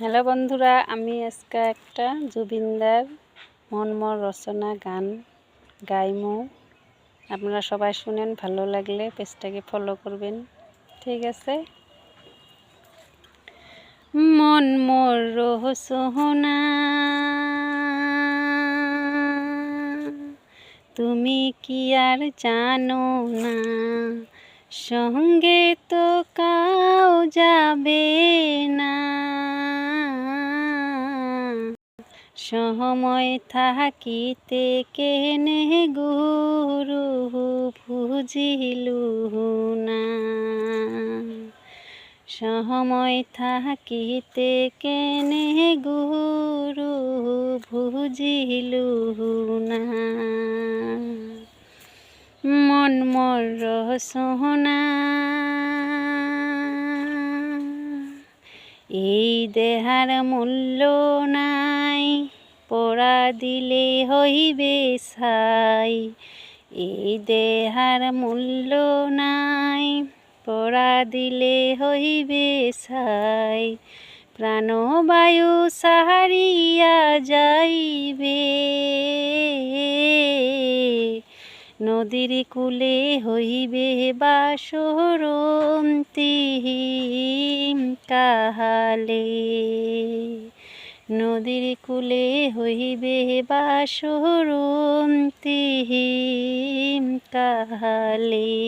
Hello বন্ধুরা, আমি আজকে একটা জুবিনদার মনমোর রচনা গান গাইমু। আপনারা সবাই শুনেন, ভালো লাগলে পেজটাকে ফলো করবেন। ঠিক আছে। মনমোর রচনা তুমি কি আর জানো না, সঙ্গে তো কাউ যাবে না। সময় থাকিতে কেনে গুরু বুঝিলু না, সময় থাকিতে কেনে গুরু বুঝিলু না। মনমোর রচনা এই দেহার মূল্য নাই, পড়া দিলে হইবে ছাই। এই দেহার মূল্য নাই, পড়া দিলে হইবে ছাই। প্রাণবায়ু সাহারিয়া যাইবে, নদীর কূলে হইবে বাসরন্তি কাহালে। নদীর কূলে হইবে বাসরন্তি কাহালে।